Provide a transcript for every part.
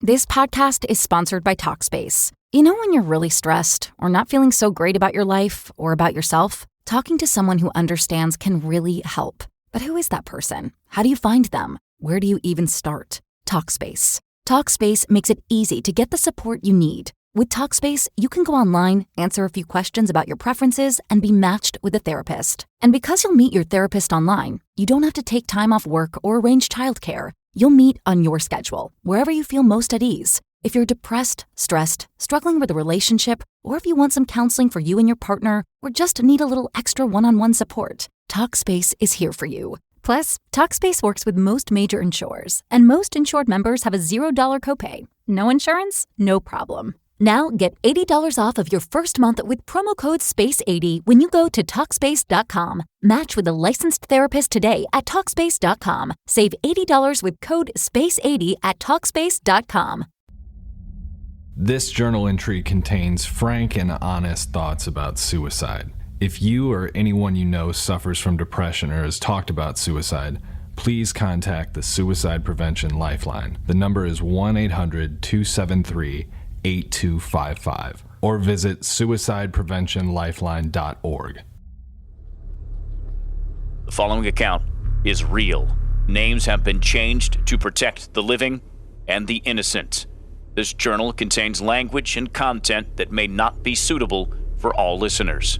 This podcast is sponsored by Talkspace. You know when you're really stressed or not feeling so great about your life or about yourself? Talking to someone who understands can really help. But who is that person? How do you find them? Where do you even start? Talkspace. Talkspace makes it easy to get the support you need. With Talkspace, you can go online, answer a few questions about your preferences, and be matched with a therapist. And because you'll meet your therapist online, you don't have to take time off work or arrange childcare. You'll meet on your schedule, wherever you feel most at ease. If you're depressed, stressed, struggling with a relationship, or if you want some counseling for you and your partner, or just need a little extra one-on-one support, Talkspace is here for you. Plus, Talkspace works with most major insurers, and most insured members have a $0 copay. No insurance? No problem. Now get $80 off of your first month with promo code SPACE80 when you go to Talkspace.com. Match with a licensed therapist today at Talkspace.com. Save $80 with code SPACE80 at Talkspace.com. This journal entry contains frank and honest thoughts about suicide. If you or anyone you know suffers from depression or has talked about suicide, please contact the Suicide Prevention Lifeline. The number is 1-800-273-8255 or visit suicidepreventionlifeline.org. The following account is real. Names have been changed to protect the living and the innocent. This journal contains language and content that may not be suitable for all listeners.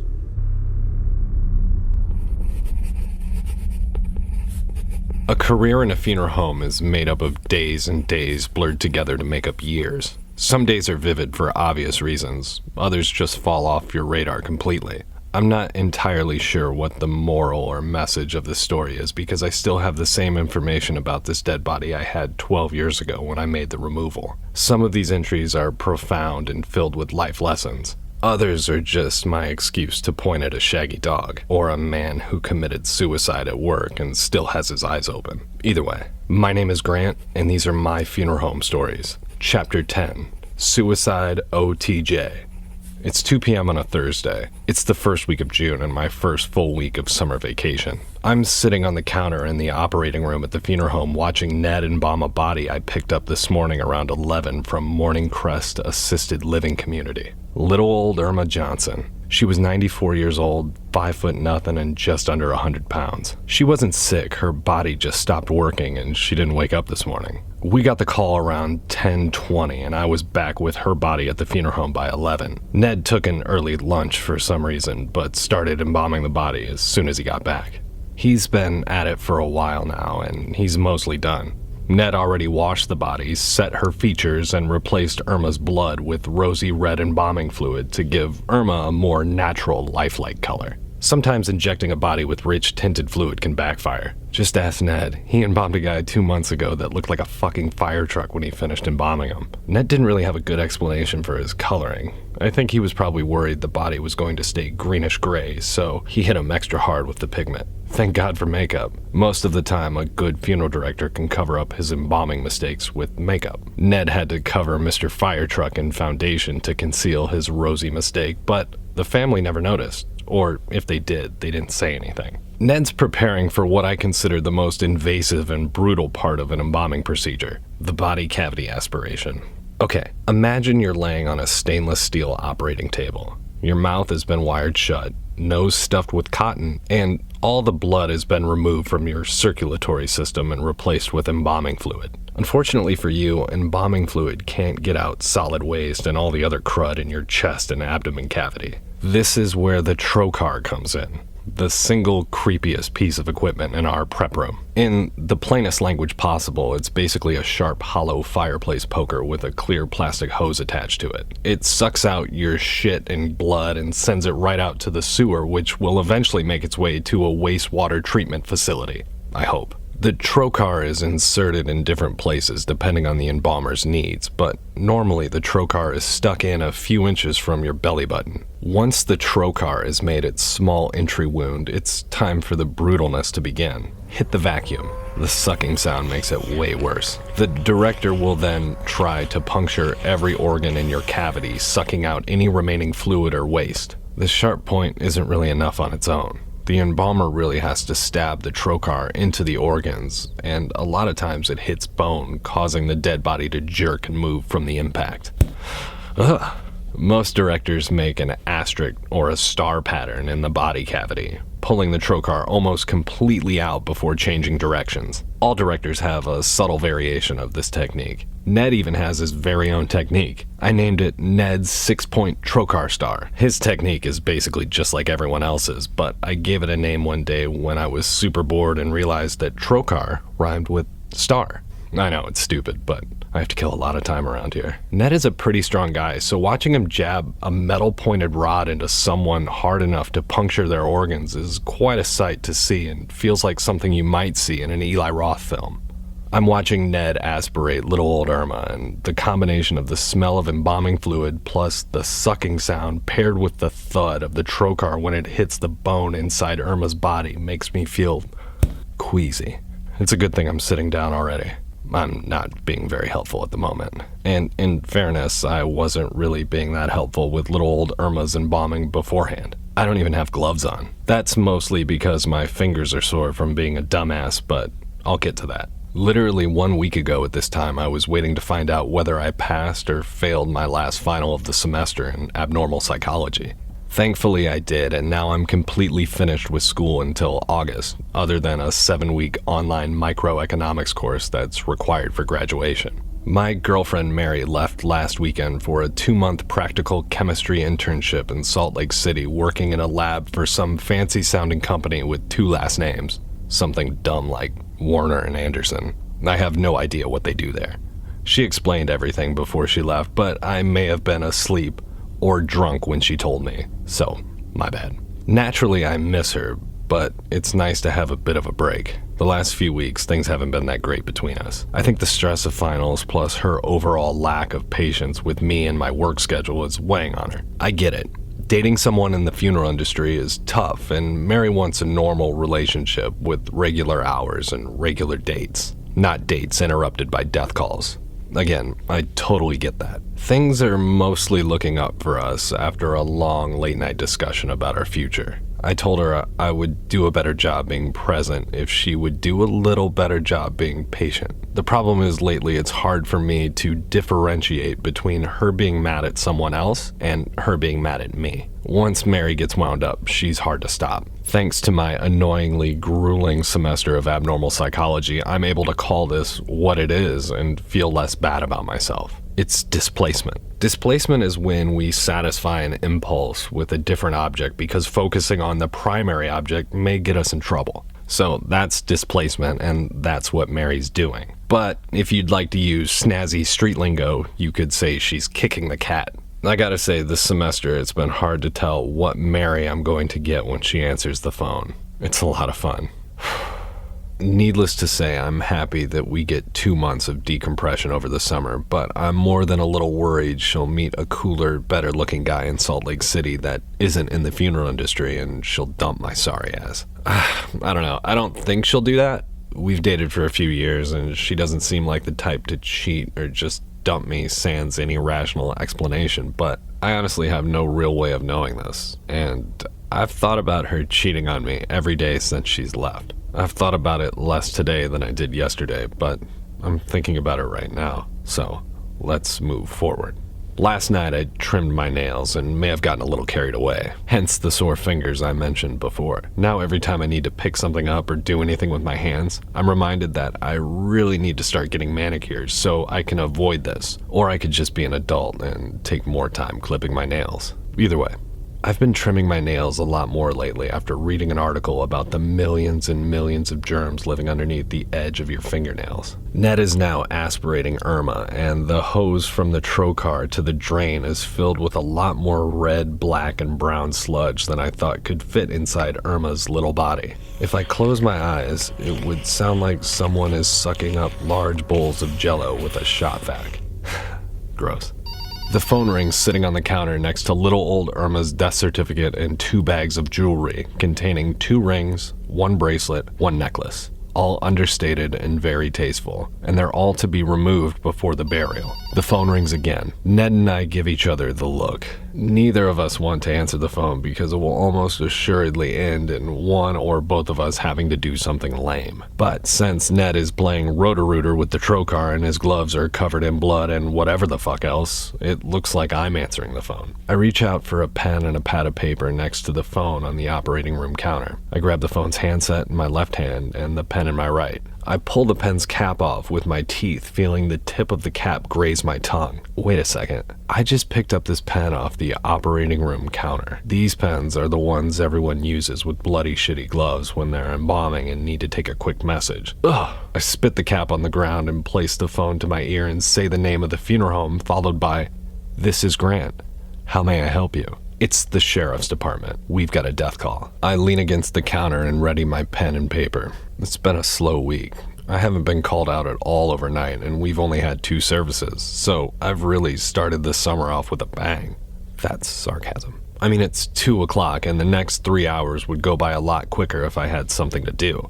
A career in a funeral home is made up of days and days blurred together to make up years. Some days are vivid for obvious reasons, others just fall off your radar completely. I'm not entirely sure what the moral or message of this story is because I still have the same information about this dead body I had 12 years ago when I made the removal. Some of these entries are profound and filled with life lessons. Others are just my excuse to point at a shaggy dog, or a man who committed suicide at work and still has his eyes open. Either way, my name is Grant, and these are my funeral home stories. Chapter 10, Suicide O.T.J. It's 2 p.m. on a Thursday. It's the first week of June and my first full week of summer vacation. I'm sitting on the counter in the operating room at the funeral home watching Ned embalm a body I picked up this morning around 11 from Morning Crest Assisted Living Community. Little old Irma Johnson. She was 94 years old, 5 foot nothing, and just under 100 pounds. She wasn't sick, her body just stopped working and she didn't wake up this morning. We got the call around 10:20 and I was back with her body at the funeral home by 11. Ned took an early lunch for some reason, but started embalming the body as soon as he got back. He's been at it for a while now and he's mostly done. Ned already washed the body, set her features, and replaced Irma's blood with rosy red embalming fluid to give Irma a more natural, lifelike color. Sometimes injecting a body with rich tinted fluid can backfire. Just ask Ned. He embalmed a guy 2 months ago that looked like a fucking fire truck when he finished embalming him. Ned didn't really have a good explanation for his coloring. I think he was probably worried the body was going to stay greenish gray, so he hit him extra hard with the pigment. Thank God for makeup. Most of the time, a good funeral director can cover up his embalming mistakes with makeup. Ned had to cover Mr. Fire Truck in foundation to conceal his rosy mistake, but the family never noticed. Or if they did, they didn't say anything. Ned's preparing for what I consider the most invasive and brutal part of an embalming procedure, the body cavity aspiration. Okay, imagine you're laying on a stainless steel operating table. Your mouth has been wired shut, nose stuffed with cotton, and all the blood has been removed from your circulatory system and replaced with embalming fluid. Unfortunately for you, embalming fluid can't get out solid waste and all the other crud in your chest and abdomen cavity. This is where the trocar comes in, the single creepiest piece of equipment in our prep room. In the plainest language possible, it's basically a sharp, hollow fireplace poker with a clear plastic hose attached to it. It sucks out your shit and blood and sends it right out to the sewer, which will eventually make its way to a wastewater treatment facility. I hope. The trocar is inserted in different places depending on the embalmer's needs, but normally the trocar is stuck in a few inches from your belly button. Once the trocar has made its small entry wound, it's time for the brutalness to begin. Hit the vacuum. The sucking sound makes it way worse. The director will then try to puncture every organ in your cavity, sucking out any remaining fluid or waste. The sharp point isn't really enough on its own. the embalmer really has to stab the trocar into the organs, and a lot of times it hits bone, causing the dead body to jerk and move from the impact. Ugh. Most directors make an asterisk or a star pattern in the body cavity, pulling the trocar almost completely out before changing directions. All directors have a subtle variation of this technique. Ned even has his very own technique. I named it Ned's 6-point trocar star. His technique is basically just like everyone else's, but I gave it a name one day when I was super bored and realized that trocar rhymed with star. I know, it's stupid, but I have to kill a lot of time around here. Ned is a pretty strong guy, so watching him jab a metal-pointed rod into someone hard enough to puncture their organs is quite a sight to see and feels like something you might see in an Eli Roth film. I'm watching Ned aspirate little old Irma, and the combination of the smell of embalming fluid plus the sucking sound paired with the thud of the trocar when it hits the bone inside Irma's body makes me feel queasy. It's a good thing I'm sitting down already. I'm not being very helpful at the moment. And in fairness, I wasn't really being that helpful with little old Irma's embalming beforehand. I don't even have gloves on. That's mostly because my fingers are sore from being a dumbass, but I'll get to that. Literally 1 week ago at this time, I was waiting to find out whether I passed or failed my last final of the semester in abnormal psychology. Thankfully I did, and now I'm completely finished with school until August, other than a 7-week online microeconomics course that's required for graduation. My girlfriend Mary left last weekend for a 2-month practical chemistry internship in Salt Lake City, working in a lab for some fancy-sounding company with 2 last names. Something dumb like Warner and Anderson. I have no idea what they do there. She explained everything before she left, but I may have been asleep or drunk when she told me, so my bad. Naturally, I miss her, but it's nice to have a bit of a break. The last few weeks, things haven't been that great between us. I think the stress of finals plus her overall lack of patience with me and my work schedule is weighing on her. I get it. Dating someone in the funeral industry is tough, and Mary wants a normal relationship with regular hours and regular dates, not dates interrupted by death calls. Again, I totally get that. Things are mostly looking up for us after a long late-night discussion about our future. I told her I would do a better job being present if she would do a little better job being patient. The problem is lately it's hard for me to differentiate between her being mad at someone else and her being mad at me. Once Mary gets wound up, she's hard to stop. Thanks to my annoyingly grueling semester of abnormal psychology, I'm able to call this what it is and feel less bad about myself. It's displacement. Displacement is when we satisfy an impulse with a different object because focusing on the primary object may get us in trouble. So that's displacement, and that's what Mary's doing. But if you'd like to use snazzy street lingo, you could say she's kicking the cat. I gotta say, this semester it's been hard to tell what Mary I'm going to get when she answers the phone. It's a lot of fun. Needless to say, I'm happy that we get 2 months of decompression over the summer, but I'm more than a little worried she'll meet a cooler, better-looking guy in Salt Lake City that isn't in the funeral industry and she'll dump my sorry ass. I don't know. I don't think she'll do that. We've dated for a few years and she doesn't seem like the type to cheat or just dump me sans any rational explanation, but I honestly have no real way of knowing this, and I've thought about her cheating on me every day since she's left. I've thought about it less today than I did yesterday, but I'm thinking about it right now, so let's move forward. Last night I trimmed my nails and may have gotten a little carried away, hence the sore fingers I mentioned before. Now every time I need to pick something up or do anything with my hands, I'm reminded that I really need to start getting manicures so I can avoid this, or I could just be an adult and take more time clipping my nails. Either way, I've been trimming my nails a lot more lately after reading an article about the millions and millions of germs living underneath the edge of your fingernails. Ned is now aspirating Irma, and the hose from the trocar to the drain is filled with a lot more red, black, and brown sludge than I thought could fit inside Irma's little body. If I close my eyes, it would sound like someone is sucking up large bowls of Jell-O with a shop vac. Gross. The phone rings sitting on the counter next to little old Irma's death certificate and 2 bags of jewelry containing 2 rings, 1 bracelet, 1 necklace, all understated and very tasteful, and they're all to be removed before the burial. The phone rings again. Ned and I give each other the look. Neither of us want to answer the phone because it will almost assuredly end in one or both of us having to do something lame. But since Ned is playing Roto-Rooter with the trocar and his gloves are covered in blood and whatever the fuck else, it looks like I'm answering the phone. I reach out for a pen and a pad of paper next to the phone on the operating room counter. I grab the phone's handset in my left hand and the pen in my right. I pull the pen's cap off with my teeth, feeling the tip of the cap graze my tongue. Wait a second. I just picked up this pen off the operating room counter. These pens are the ones everyone uses with bloody shitty gloves when they're embalming and need to take a quick message. Ugh. I spit the cap on the ground and place the phone to my ear and say the name of the funeral home, followed by, "This is Grant. How may I help you?" It's the sheriff's department. We've got a death call. I lean against the counter and ready my pen and paper. It's been a slow week. I haven't been called out at all overnight, and we've only had 2 services, so I've really started the summer off with a bang. That's sarcasm. I mean, it's 2 o'clock, and the next 3 hours would go by a lot quicker if I had something to do.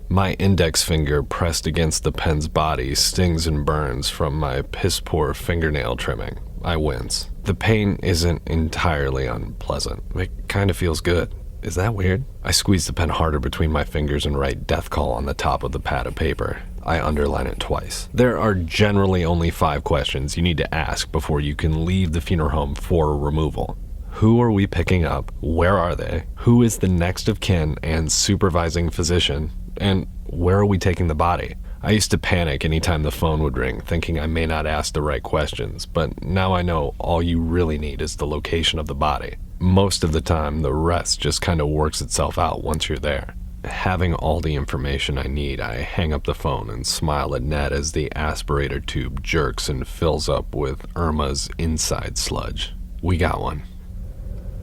My index finger pressed against the pen's body stings and burns from my piss-poor fingernail trimming. I wince. The pain isn't entirely unpleasant. It kind of feels good. Is that weird? I squeeze the pen harder between my fingers and write death call on the top of the pad of paper. I underline it twice. There are generally only 5 questions you need to ask before you can leave the funeral home for removal. Who are we picking up? Where are they? Who is the next of kin and supervising physician? And where are we taking the body? I used to panic anytime the phone would ring, thinking I may not ask the right questions, but now I know all you really need is the location of the body. Most of the time, the rest just kind of works itself out once you're there. Having all the information I need, I hang up the phone and smile at Ned as the aspirator tube jerks and fills up with Irma's inside sludge. We got one.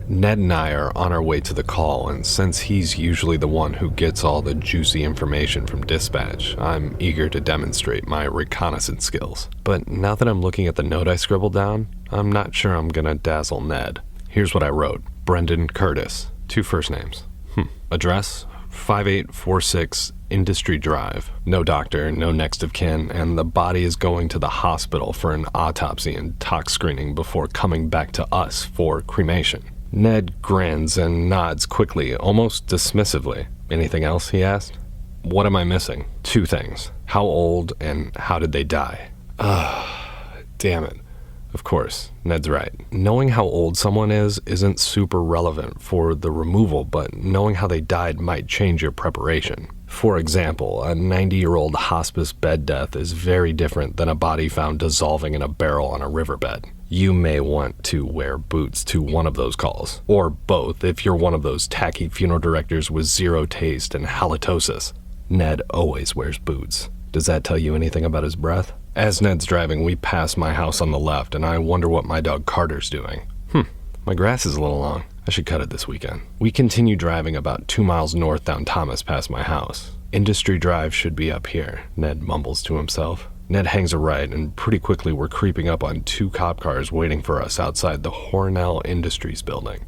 Ned and I are on our way to the call, and since he's usually the one who gets all the juicy information from dispatch, I'm eager to demonstrate my reconnaissance skills. But now that I'm looking at the note I scribbled down, I'm not sure I'm gonna dazzle Ned. Here's what I wrote. Brendan Curtis. 2 first names. Address? 5846 Industry Drive. No doctor, no next of kin, and the body is going to the hospital for an autopsy and tox screening before coming back to us for cremation. Ned grins and nods quickly, almost dismissively. Anything else, he asked. What am I missing? 2 things. How old and how did they die? Damn it. Of course, Ned's right. Knowing how old someone is isn't super relevant for the removal, but knowing how they died might change your preparation. For example, a 90-year-old hospice bed death is very different than a body found dissolving in a barrel on a riverbed. You may want to wear boots to one of those calls, or both if you're one of those tacky funeral directors with zero taste and halitosis. Ned always wears boots. Does that tell you anything about his breath? As Ned's driving, we pass my house on the left, and I wonder what my dog Carter's doing. My grass is a little long. I should cut it this weekend. We continue driving about 2 miles north down Thomas past my house. Industry Drive should be up here, Ned mumbles to himself. Ned hangs a right, and pretty quickly we're creeping up on 2 cop cars waiting for us outside the Hornell Industries building.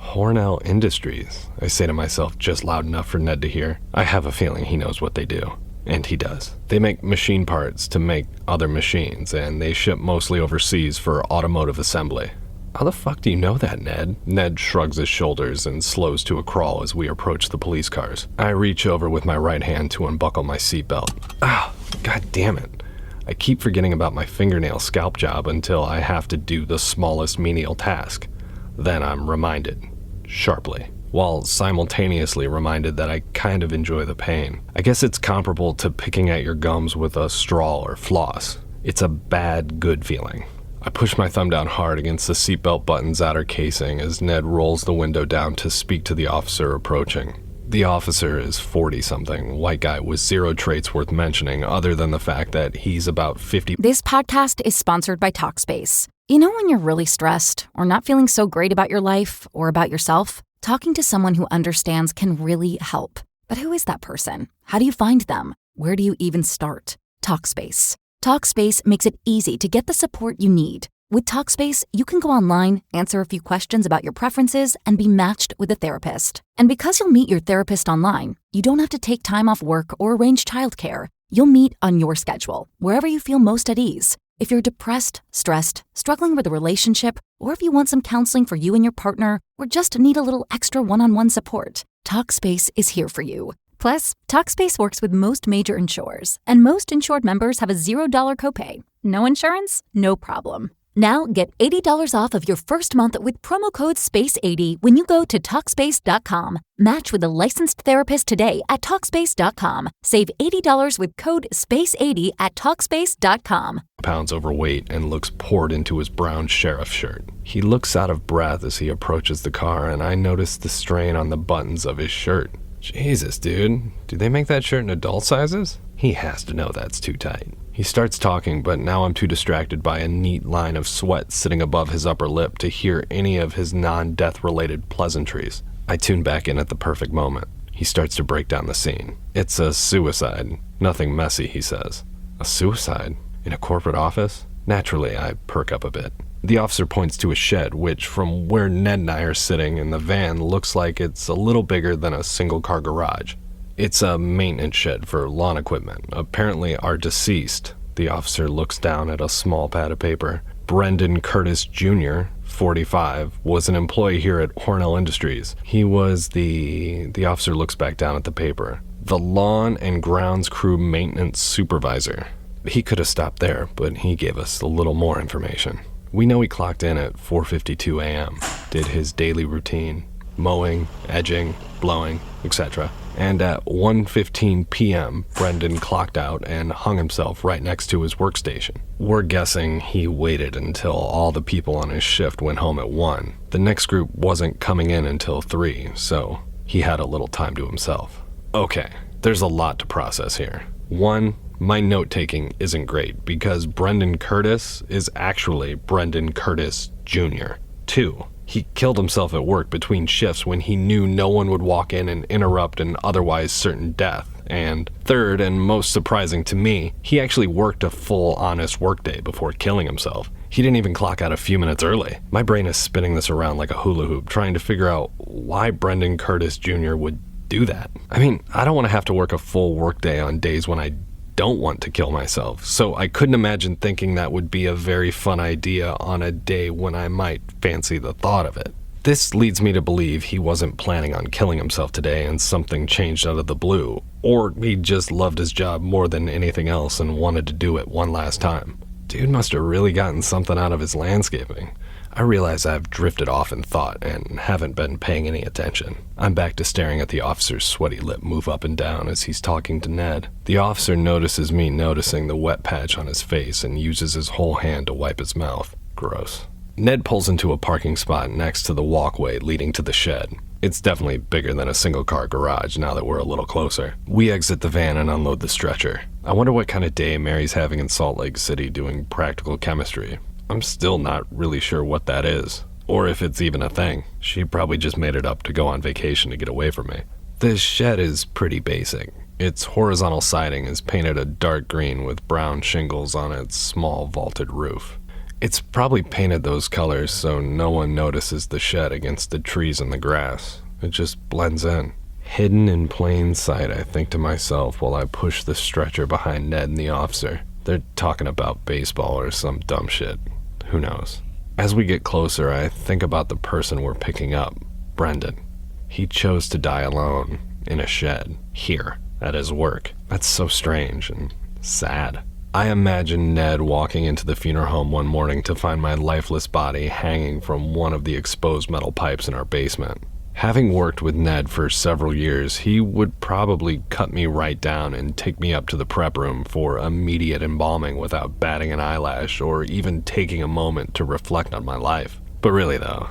Hornell Industries, I say to myself just loud enough for Ned to hear. I have a feeling he knows what they do. And he does. They make machine parts to make other machines, and they ship mostly overseas for automotive assembly. How the fuck do you know that, Ned? Ned shrugs his shoulders and slows to a crawl as we approach the police cars. I reach over with my right hand to unbuckle my seatbelt. God damn it. I keep forgetting about my fingernail scalp job until I have to do the smallest menial task. Then I'm reminded, sharply, while simultaneously reminded that I kind of enjoy the pain. I guess it's comparable to picking at your gums with a straw or floss. It's a bad, good feeling. I push my thumb down hard against the seatbelt button's outer casing as Ned rolls the window down to speak to the officer approaching. The officer is 40-something, white guy with zero traits worth mentioning other than the fact that he's about 50. This podcast is sponsored by Talkspace. You know when you're really stressed or not feeling so great about your life or about yourself? Talking to someone who understands can really help. But who is that person? How do you find them? Where do you even start? Talkspace. Talkspace makes it easy to get the support you need. With Talkspace, you can go online, answer a few questions about your preferences, and be matched with a therapist. And because you'll meet your therapist online, you don't have to take time off work or arrange childcare. You'll meet on your schedule, wherever you feel most at ease. If you're depressed, stressed, struggling with a relationship, or if you want some counseling for you and your partner, or just need a little extra one-on-one support, Talkspace is here for you. Plus, Talkspace works with most major insurers, and most insured members have a $0 copay. No insurance? No problem. Now get $80 off of your first month with promo code SPACE80 when you go to Talkspace.com. Match with a licensed therapist today at Talkspace.com. Save $80 with code SPACE80 at Talkspace.com. Pounds overweight and looks poured into his brown sheriff shirt. He looks out of breath as he approaches the car, and I notice the strain on the buttons of his shirt. Jesus, dude. Do they make that shirt in adult sizes? He has to know that's too tight. He starts talking, but now I'm too distracted by a neat line of sweat sitting above his upper lip to hear any of his non-death related pleasantries. I tune back in at the perfect moment. He starts to break down the scene. It's a suicide. Nothing messy, he says. A suicide? In a corporate office? Naturally, I perk up a bit. The officer points to a shed, which, from where Ned and I are sitting in the van, looks like it's a little bigger than a single-car garage. It's a maintenance shed for lawn equipment. Apparently, our deceased, the officer looks down at a small pad of paper, Brendan Curtis Jr., 45, was an employee here at Hornell Industries. He was the officer looks back down at the paper, the lawn and grounds crew maintenance supervisor. He could have stopped there, but he gave us a little more information. We know he clocked in at 4:52 a.m., did his daily routine, mowing, edging, blowing, etc. And at 1:15 p.m., Brendan clocked out and hung himself right next to his workstation. We're guessing he waited until all the people on his shift went home at 1. The next group wasn't coming in until 3, so he had a little time to himself. Okay, there's a lot to process here. 1, my note-taking isn't great because Brendan Curtis is actually Brendan Curtis Jr. 2, he killed himself at work between shifts when he knew no one would walk in and interrupt an otherwise certain death. And 3rd, and most surprising to me, he actually worked a full, honest workday before killing himself. He didn't even clock out a few minutes early. My brain is spinning this around like a hula hoop, trying to figure out why Brendan Curtis Jr. would do that. I mean, I don't want to have to work a full workday on days when I don't want to kill myself, so I couldn't imagine thinking that would be a very fun idea on a day when I might fancy the thought of it. This leads me to believe he wasn't planning on killing himself today and something changed out of the blue, or he just loved his job more than anything else and wanted to do it one last time. Dude must have really gotten something out of his landscaping. I realize I've drifted off in thought and haven't been paying any attention. I'm back to staring at the officer's sweaty lip move up and down as he's talking to Ned. The officer notices me noticing the wet patch on his face and uses his whole hand to wipe his mouth. Gross. Ned pulls into a parking spot next to the walkway leading to the shed. It's definitely bigger than a single-car garage now that we're a little closer. We exit the van and unload the stretcher. I wonder what kind of day Mary's having in Salt Lake City doing practical chemistry. I'm still not really sure what that is, or if it's even a thing. She probably just made it up to go on vacation to get away from me. This shed is pretty basic. Its horizontal siding is painted a dark green with brown shingles on its small vaulted roof. It's probably painted those colors so no one notices the shed against the trees and the grass. It just blends in. Hidden in plain sight, I think to myself while I push the stretcher behind Ned and the officer. They're talking about baseball or some dumb shit. Who knows? As we get closer, I think about the person we're picking up, Brendan. He chose to die alone, in a shed, here, at his work. That's so strange and sad. I imagine Ned walking into the funeral home one morning to find my lifeless body hanging from one of the exposed metal pipes in our basement. Having worked with Ned for several years, he would probably cut me right down and take me up to the prep room for immediate embalming without batting an eyelash or even taking a moment to reflect on my life. But really though,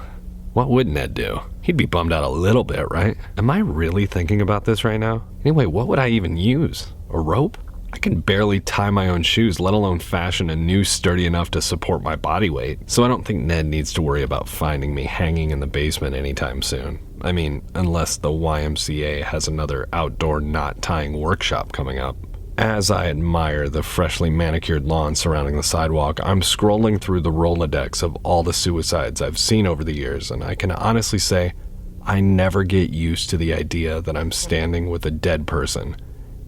what would Ned do? He'd be bummed out a little bit, right? Am I really thinking about this right now? Anyway, what would I even use? A rope? I can barely tie my own shoes, let alone fashion a noose sturdy enough to support my body weight. So I don't think Ned needs to worry about finding me hanging in the basement anytime soon. I mean, unless the YMCA has another outdoor knot tying workshop coming up. As I admire the freshly manicured lawn surrounding the sidewalk, I'm scrolling through the Rolodex of all the suicides I've seen over the years, and I can honestly say I never get used to the idea that I'm standing with a dead person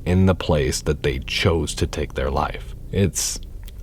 in the place that they chose to take their life. It's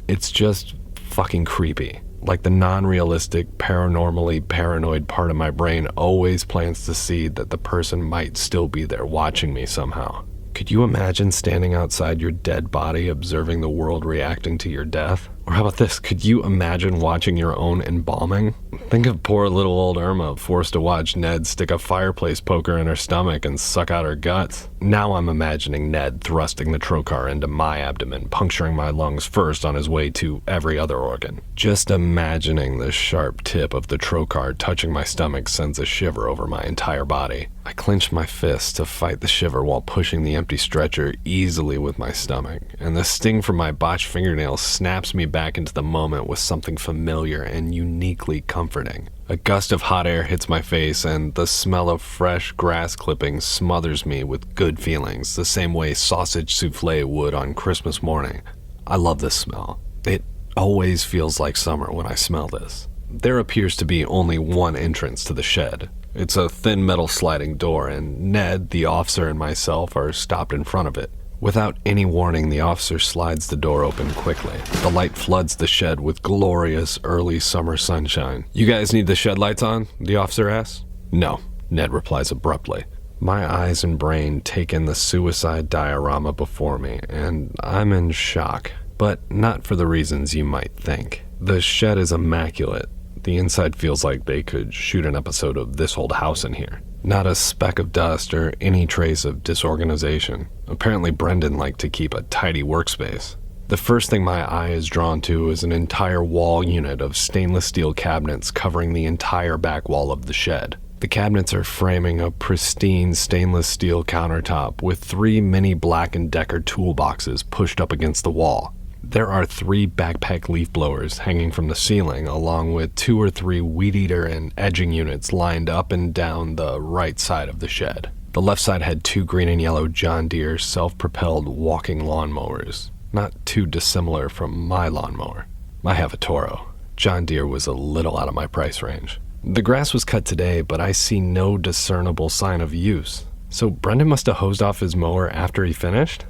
just fucking creepy. Like the non-realistic, paranormally paranoid part of my brain always plants the seed that the person might still be there watching me somehow. Could you imagine standing outside your dead body observing the world reacting to your death? Or how about this? Could you imagine watching your own embalming? Think of poor little old Irma forced to watch Ned stick a fireplace poker in her stomach and suck out her guts. Now I'm imagining Ned thrusting the trocar into my abdomen, puncturing my lungs first on his way to every other organ. Just imagining the sharp tip of the trocar touching my stomach sends a shiver over my entire body. I clench my fists to fight the shiver while pushing the empty stretcher easily with my stomach, and the sting from my botched fingernails snaps me back into the moment with something familiar and uniquely comforting. A gust of hot air hits my face, and the smell of fresh grass clippings smothers me with good feelings, the same way sausage souffle would on Christmas morning. I love this smell. It always feels like summer when I smell this. There appears to be only one entrance to the shed. It's a thin metal sliding door, and Ned, the officer, and myself are stopped in front of it. Without any warning, the officer slides the door open quickly. The light floods the shed with glorious early summer sunshine. "You guys need the shed lights on?" the officer asks. "No," Ned replies abruptly. My eyes and brain take in the suicide diorama before me, and I'm in shock. But not for the reasons you might think. The shed is immaculate. The inside feels like they could shoot an episode of This Old House in here. Not a speck of dust or any trace of disorganization. Apparently Brendan liked to keep a tidy workspace. The first thing my eye is drawn to is an entire wall unit of stainless steel cabinets covering the entire back wall of the shed. The cabinets are framing a pristine stainless steel countertop with 3 mini Black & Decker toolboxes pushed up against the wall. There are 3 backpack leaf blowers hanging from the ceiling, along with 2 or 3 weed eater and edging units lined up and down the right side of the shed. The left side had 2 green and yellow John Deere self-propelled walking lawnmowers, not too dissimilar from my lawnmower. I have a Toro. John Deere was a little out of my price range. The grass was cut today, but I see no discernible sign of use. So Brendan must have hosed off his mower after he finished?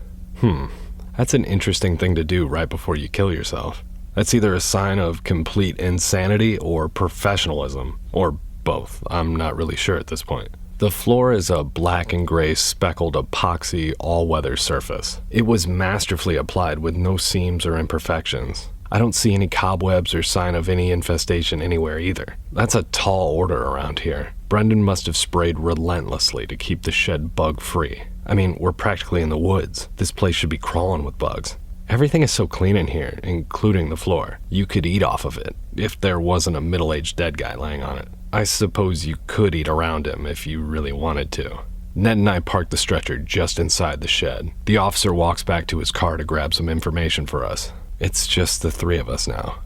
That's an interesting thing to do right before you kill yourself. That's either a sign of complete insanity or professionalism, or both. I'm not really sure at this point. The floor is a black and gray speckled epoxy all-weather surface. It was masterfully applied with no seams or imperfections. I don't see any cobwebs or sign of any infestation anywhere either. That's a tall order around here. Brendan must have sprayed relentlessly to keep the shed bug-free. I mean, we're practically in the woods. This place should be crawling with bugs. Everything is so clean in here, including the floor. You could eat off of it, if there wasn't a middle-aged dead guy laying on it. I suppose you could eat around him if you really wanted to. Ned and I parked the stretcher just inside the shed. The officer walks back to his car to grab some information for us. It's just the 3 of us now.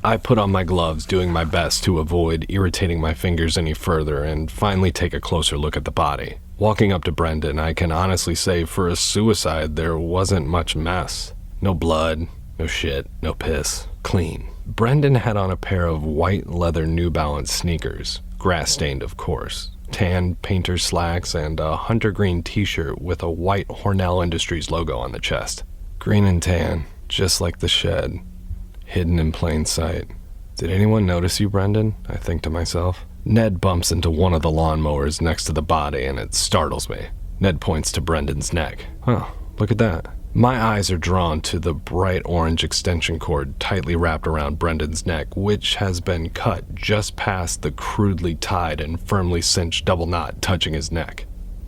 I put on my gloves, doing my best to avoid irritating my fingers any further, and finally take a closer look at the body. Walking up to Brendan, I can honestly say for a suicide, there wasn't much mess. No blood, no shit, no piss. Clean. Brendan had on a pair of white leather New Balance sneakers, grass-stained of course, tan painter slacks, and a hunter green t-shirt with a white Hornell Industries logo on the chest. Green and tan, just like the shed. Hidden in plain sight. Did anyone notice you, Brendan? I think to myself. Ned bumps into one of the lawnmowers next to the body, and it startles me. Ned points to Brendan's neck. Oh, look at that. My eyes are drawn to the bright orange extension cord tightly wrapped around Brendan's neck, which has been cut just past the crudely tied and firmly cinched double knot touching his neck.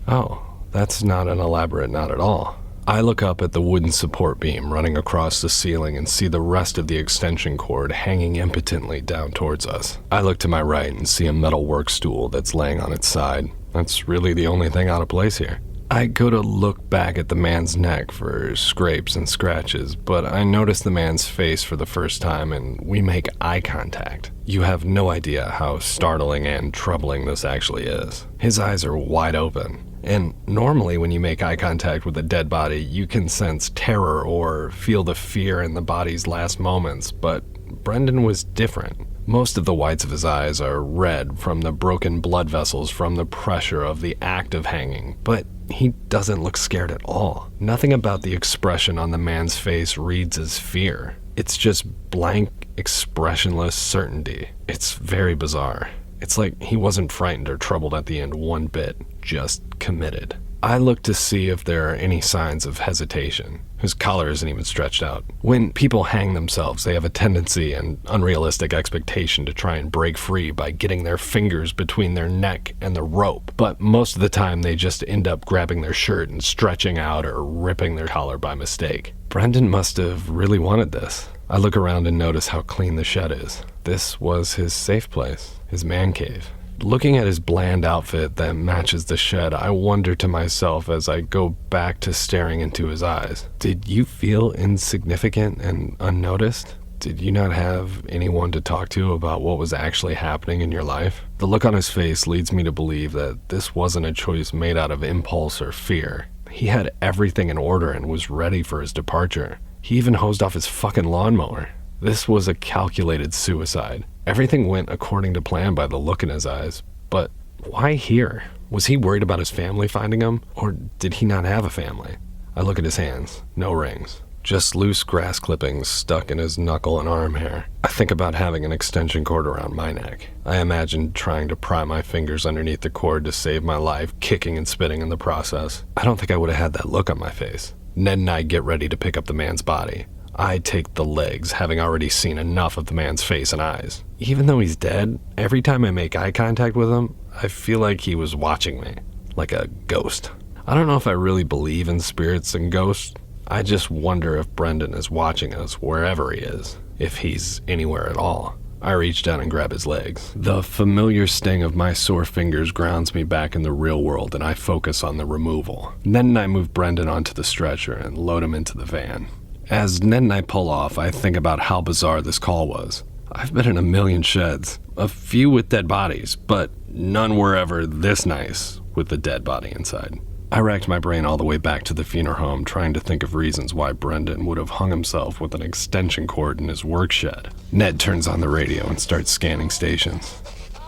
Oh, that's not an elaborate knot at all. I look up at the wooden support beam running across the ceiling and see the rest of the extension cord hanging impotently down towards us. I look to my right and see a metal work stool that's laying on its side. That's really the only thing out of place here. I go to look back at the man's neck for scrapes and scratches, but I notice the man's face for the first time and we make eye contact. You have no idea how startling and troubling this actually is. His eyes are wide open. And normally when you make eye contact with a dead body, you can sense terror or feel the fear in the body's last moments, but Brendan was different. Most of the whites of his eyes are red from the broken blood vessels from the pressure of the act of hanging, but he doesn't look scared at all. Nothing about the expression on the man's face reads as fear. It's just blank, expressionless certainty. It's very bizarre. It's like he wasn't frightened or troubled at the end one bit, just committed. I look to see if there are any signs of hesitation. His collar isn't even stretched out. When people hang themselves, they have a tendency and unrealistic expectation to try and break free by getting their fingers between their neck and the rope. But most of the time, they just end up grabbing their shirt and stretching out or ripping their collar by mistake. Brendan must have really wanted this. I look around and notice how clean the shed is. This was his safe place, his man cave. Looking at his bland outfit that matches the shed, I wonder to myself as I go back to staring into his eyes. Did you feel insignificant and unnoticed? Did you not have anyone to talk to about what was actually happening in your life? The look on his face leads me to believe that this wasn't a choice made out of impulse or fear. He had everything in order and was ready for his departure. He even hosed off his fucking lawnmower. This was a calculated suicide. Everything went according to plan by the look in his eyes, but why here? Was he worried about his family finding him, or did he not have a family? I look at his hands, no rings, just loose grass clippings stuck in his knuckle and arm hair. I think about having an extension cord around my neck. I imagined trying to pry my fingers underneath the cord to save my life, kicking and spitting in the process. I don't think I would have had that look on my face. Ned and I get ready to pick up the man's body. I take the legs, having already seen enough of the man's face and eyes. Even though he's dead, every time I make eye contact with him, I feel like he was watching me, like a ghost. I don't know if I really believe in spirits and ghosts. I just wonder if Brendan is watching us wherever he is, if he's anywhere at all. I reach down and grab his legs. The familiar sting of my sore fingers grounds me back in the real world, and I focus on the removal. Ned and I move Brendan onto the stretcher and load him into the van. As Ned and I pull off, I think about how bizarre this call was. I've been in a million sheds, a few with dead bodies, but none were ever this nice with the dead body inside. I racked my brain all the way back to the funeral home, trying to think of reasons why Brendan would have hung himself with an extension cord in his work shed. Ned turns on the radio and starts scanning stations.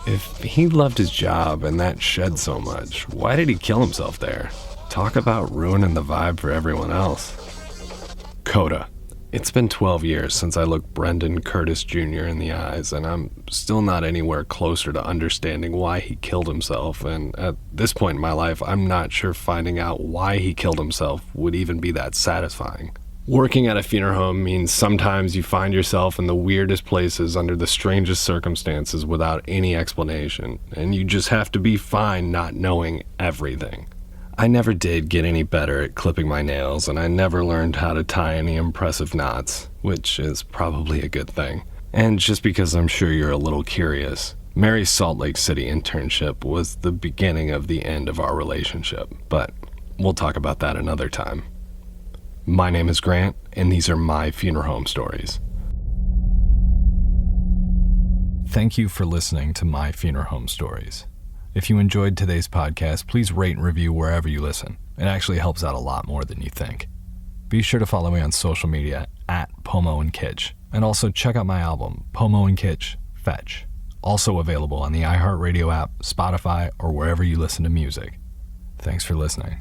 If he loved his job and that shed so much, why did he kill himself there? Talk about ruining the vibe for everyone else. Coda. It's been 12 years since I looked Brendan Curtis Jr. in the eyes, and I'm still not anywhere closer to understanding why he killed himself, and at this point in my life, I'm not sure finding out why he killed himself would even be that satisfying. Working at a funeral home means sometimes you find yourself in the weirdest places under the strangest circumstances without any explanation, and you just have to be fine not knowing everything. I never did get any better at clipping my nails, and I never learned how to tie any impressive knots, which is probably a good thing. And just because I'm sure you're a little curious, Mary's Salt Lake City internship was the beginning of the end of our relationship, but we'll talk about that another time. My name is Grant, and these are my funeral home stories. Thank you for listening to My Funeral Home Stories. If you enjoyed today's podcast, please rate and review wherever you listen. It actually helps out a lot more than you think. Be sure to follow me on social media at Pomo and Kitsch, and also check out my album, Pomo and Kitsch, Fetch. Also available on the iHeartRadio app, Spotify, or wherever you listen to music. Thanks for listening.